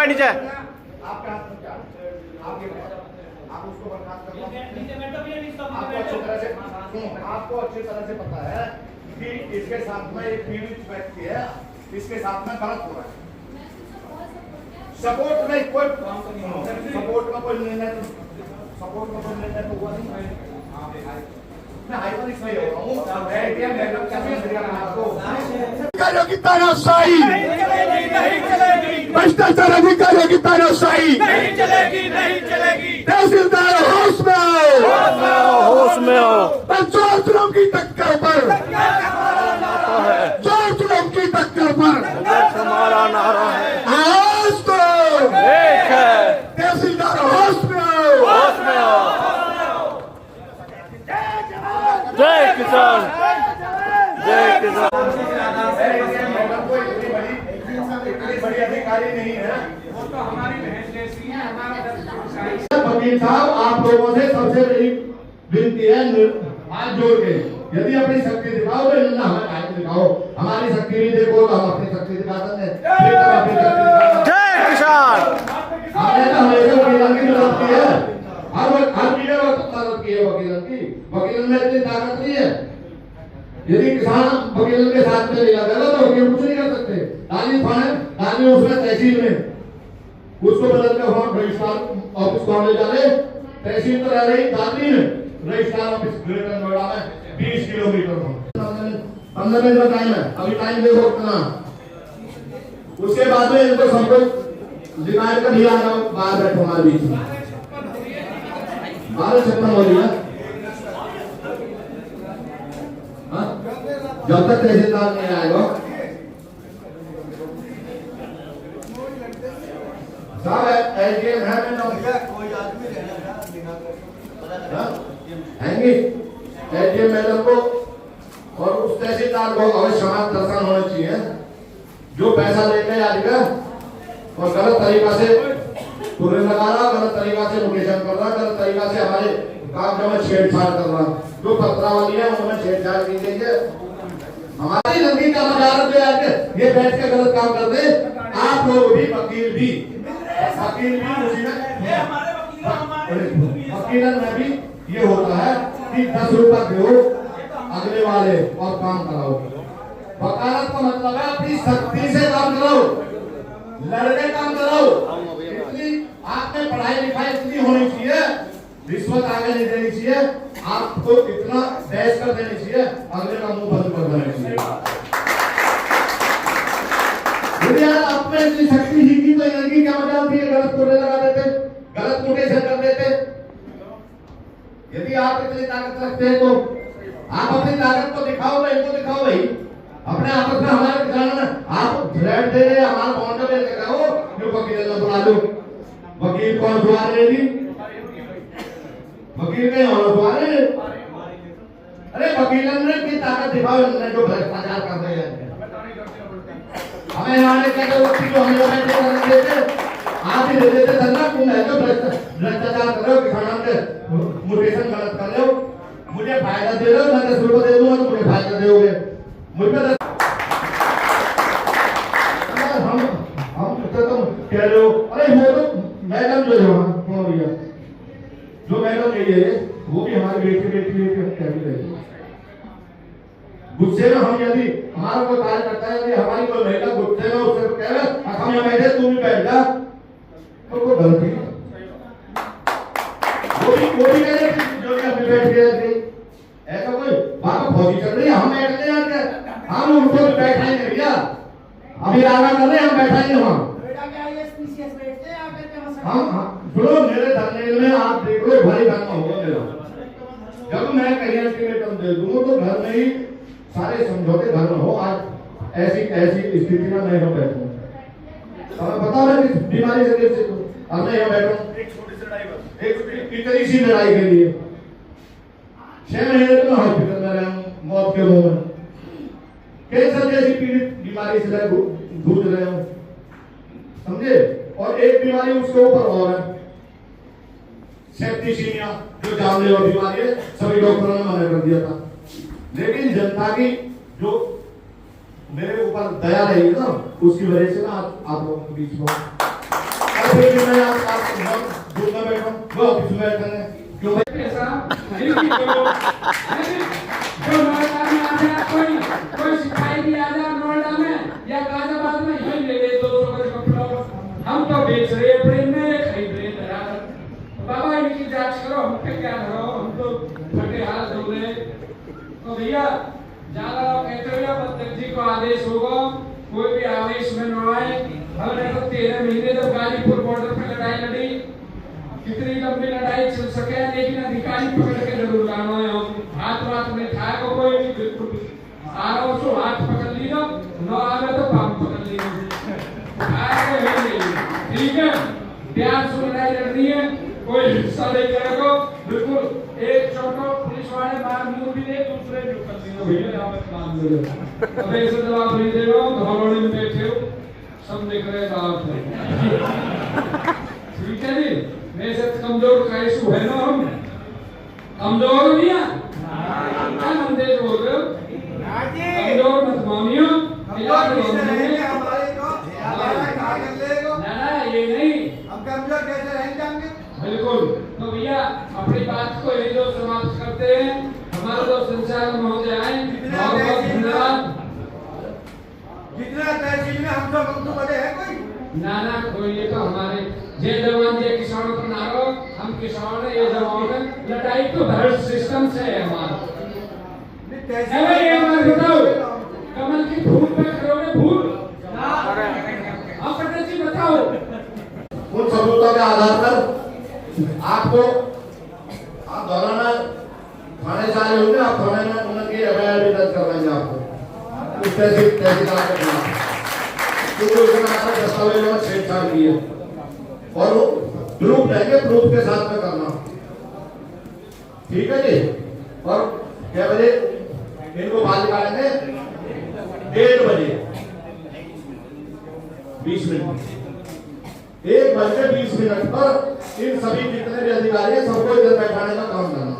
नीचे। आपके हाथ में क्या आप उसको बर्खास्त करना आपको अच्छी तरह से पता है कि इसके साथ में एक पीड़ित व्यक्ति है, इसके साथ में गलत हो रहा है। सपोर्ट में कोई सपोर्ट में कोई निर्णय तो हुआ नहीं। मैं हाइपरिक्स नहीं हो रहा हूँ। अधिकारियों की तानाशाही, भ्रष्टाचार अधिकारियों की तानाशाही नहीं चलेगी। तहसीलदार होश में हो। पंचायत चुनाव की टक्कर पर, चुनाव की टक्कर पर हमारा नारा है, आज तो एक है, तहसीलदार होश में हो। जय किसान, जय किसान। इतनी बड़ी अधिकारी नहीं है, वो तो हमारी बहन जैसी है। वकील साहब, आप लोगों से सबसे बड़ी विनती है, हाथ जोड़ के यदि अपनी शक्ति दिखाओ तो ना हमें हाथ दिखाओ। हमारी शक्ति भी देखो तो हम अपनी शक्ति दिखा सकते हैं। जय किसान। हमने तो हमेशा वकीलों की मदद की है, हर चीजें मदद की है वकीलों की। वकील में इतनी ताकत नहीं है। यदि किसान वकील के साथ में लिया गया तो वकील कुछ नहीं कर सकते। डाली उसमें तहसील में उसको बदल के वहां रजिस्ट्रार ऑफिस को ले जाने। तहसील तो रह रही दादरी में, रजिस्ट्रार ऑफिस ग्रेटर नोएडा में 20 किलोमीटर में। 15 मिनट का टाइम है, अभी टाइम देखो कितना। उसके बाद में इनको सबको डिमांड कर दिया जाओ, बाहर बैठो हमारे बीच में। 12:56 हो गया। जब तक तहसीलदार नहीं आएगा साहब एसडीएम है, कोई आदमी हैंगी एसडीएम मैडम को और उस तहसीलदार को अवश्य समाज दर्शन होना चाहिए। जो पैसा लेके आएगा और गलत तरीका से टूरे लगा रहा, गलत तरीका से लोकेशन कर रहा, गलत तरीका से हमारे काम में छेड़छाड़ कर रहा। जो पत्रावली है उन्होंने छेड़छाड़ की गई है। हमारी जिंदगी का मजाक जो है ये बैठ के गलत काम कर दे। आप लोग भी वकील भी उसी में वकीलन में भी ये होता है कि 10 रुपए दो अगले वाले और काम कराओ। वकालत का मतलब है अपनी शक्ति से काम कराओ, लड़के काम कराओ। इतनी आपने पढ़ाई लिखाई इतनी होनी चाहिए, रिश्वत आगे नहीं देनी चाहिए, आपको इतना बहस कर देनी चाहिए, अगले का मुंह बंद कर देना चाहिए। यदि आप में इतनी शक्ति ही की तो इनकी क्या मजाल थी? गलत कोरे लगा देते, गलत कोटेशन कर देते। यदि आप इतनी ताकत रखते हैं तो आप अपनी ताकत को दिखाओ, तो इनको दिखाओ भाई। अपने आपस में हमारे किसानों ने आप थ्रेट दे रहे, हमारा बॉन्ड पे लगाओ, जो वकील ने बुला लो। वकील कौन बुला रहे जी? वकील नहीं होना बुला रहे। अरे वकीलन ने की ताकत दिखाओ, जो भ्रष्टाचार कर रहे हैं। हमें आने के वक्त जो हम लोग देते आप ही दे देते धरना। तुम है जो भ्रष्टाचार कर रहे हो, किसानों के मोटिवेशन गलत कर रहे हो। मुझे फायदा दे रहे हो, मैं 10 रुपए दे दूंगा तो मुझे फायदा दोगे। मुझ पे हम तुम कह रहे हो। अरे वो तो मैडम जो है भैया, जो मैडम यही है वो भी हमारी बेटी हम कह भी रहे। गुस्से में हम यदि हमारा कोई कार्य करता है, यदि हमारी कोई महिला गुस्से में उससे कह रहे हम यहाँ बैठे तू भी बैठ जा, तो वो गलती है। वो भी कह रहे जो बैठ गया ऐसा कोई बात फौजी चल रही है, हम बैठते हैं हम उनको भी बैठाएंगे भैया। अभी आगा कर रहे हम बैठाएंगे वहाँ। हम सुनो, मेरे धरने में आप देख लो भारी धरना होगा मेरा। जब मैं कहीं अल्टीमेटम दे दूंगा तो घर में ही सारे समझौते घर में हो। आज ऐसी स्थिति में मैं यहाँ बैठूँ, हमें पता है कि बीमारी से अब मैं यहाँ बैठूँ एक छोटी सी लड़ाई, इतनी सी लड़ाई के लिए 6 महीने तो हॉस्पिटल में रहा हूँ, मौत के मुंह में। कैंसर जैसी पीड़ित बीमारी से जूझ रहे हूँ, समझे। और एक बीमारी उसके ऊपर और है, सेप्टिसीमिया, जो जानलेवा बीमारी है। सभी डॉक्टरों ने मना कर दिया था, लेकिन जनता की जो मेरे ऊपर दया रही ना, उसकी वजह से ना आप लोगों के बीच में फिर भी मैं आप दूर में बैठा हूँ, वो ऑफिस में बैठे हैं, क्यों भाई? ऐसा इनकी जो नोएडा में आ जाए कोई सिपाही भी आ जाए नोएडा में या गाजियाबाद में यही ले ले 200 का कपड़ा हम तो बेच रहे हैं प्रेम में खरीद रहे हैं बाबा इनकी जांच करो हम पे क्या करो हम तो फटे हाथ धो रहे तो भैया ज्यादा कहते हो या अध्यक्ष जी को आदेश होगा कोई भी आवेश में न आए हमने तो 13 महीने जब गाजीपुर बॉर्डर पे लड़ाई लड़ी कितनी लंबी लड़ाई चल सके लेकिन अधिकारी पकड़ के जरूर लाना है हाथ में था को कोई भी बिल्कुल आराम से हाथ पकड़ लीजिए न आवे तो पाम पकड़ लीजिए आगे नहीं ठीक है प्यार से लड़ाई लड़नी है कोई हिस्सा नहीं करेगा बिल्कुल एक छोटो पुलिस वाले मार मुंह भी दे दूसरे जो कर दियो भैया आप काम ले लो अब ऐसे जवाब नहीं दे रहा हूं धौलौड़ी में बैठे हो सब देख रहे बाप ठीक है जी मैं से कमजोर कैसू है ना हम कमजोर नहीं है क्या हम दे बोल रहे हो कमजोर मत मानियो ना ये नहीं हम कमजोर कैसे रहेंगे बिल्कुल तो भैया अपनी बात को यही जो समाप्त करते हैं हमारे जो संचालक महोदय आए बहुत बहुत धन्यवाद जितना तहसील में हम सब हमको बड़े हैं कोई नाना कोई ये तो हमारे जय जवान जय किसानों का नारो हम किसान है ये जवान लड़ाई तो भारत सिस्टम से है हमारा ये बात बताओ कमल की फूल पे करोगे फूल आप पटेल जी बताओ उन सबूतों के आधार पर आपको आप दोबारा थाने से आए होंगे आप थाने में उनकी एफआईआर भी दर्ज करवाएंगे आपको उस तहसीलदार के खिलाफ क्योंकि उसने आपको दस्तावेजों में छेड़छाड़ की है और वो प्रूफ रहेंगे प्रूफ के साथ में करना ठीक है जी और क्या बजे इनको बाहर निकालेंगे 1:30 बजे 20 मिनट 1:20 पर इन सभी जितने भी अधिकारी हैं सबको इधर बैठाने का काम करना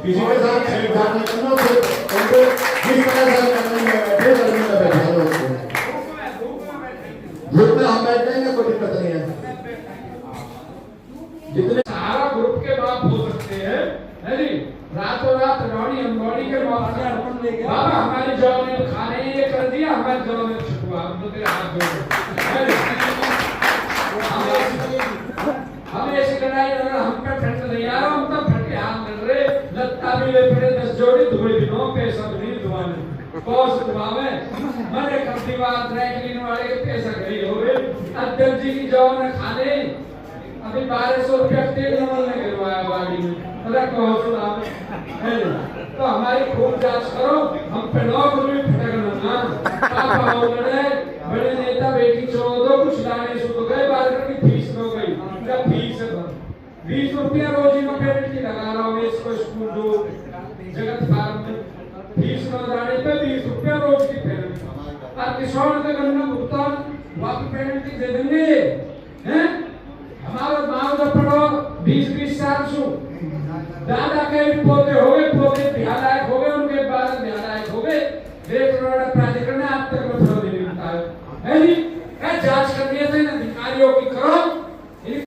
किसी के साथ छेड़छाड़ नहीं करना उनको जिस तरह से करने में बैठे करने में बैठा ग्रुप में हम बैठ जाएंगे कोई दिक्कत नहीं है जितने सारा ग्रुप के बाप हो सकते हैं है जी रातों रात रौड़ी अंबौड़ी के बाप बाबा हमारी जॉब ने खाने ये कर दिया हमारी जॉब ने छुपवा हम तो तेरे हाथ जोड़ हम ऐसी लड़ाई अगर हम पे फट नहीं आ रहा हम तो फट के हाथ लड़ रहे लत्ता भी ले पड़े 10 जोड़ी धुए भी नो पैसा भी नहीं दुआने कौस दुआवे मरे कभी बात ड्राइक्लीन वाले के पैसा गई हो गए अध्यक्ष जी की जॉब में खाने अभी 1200 रुपया तेल नमल ने गिरवाया गाड़ी में अरे कहो सुना तो हमारी खूब जांच करो हम पे 9 रुपये फटकना ना पापा हो लड़े बड़े नेता बेटी छोड़ दो कुछ लाने से तो गए बात की फीस हो गई क्या फीस है 20 रुपया रोजी में पेरेंट की लगा रहा हूँ इसको स्कूल दो जगत फार्म में फीस न जाने पे 20 रुपया रोज की पेरेंट और किसान का गन्ना भुगतान वापस पेरेंट की दे देंगे हैं हमारा माँ का पढ़ो 20-20 साल सु दादा के पोते हो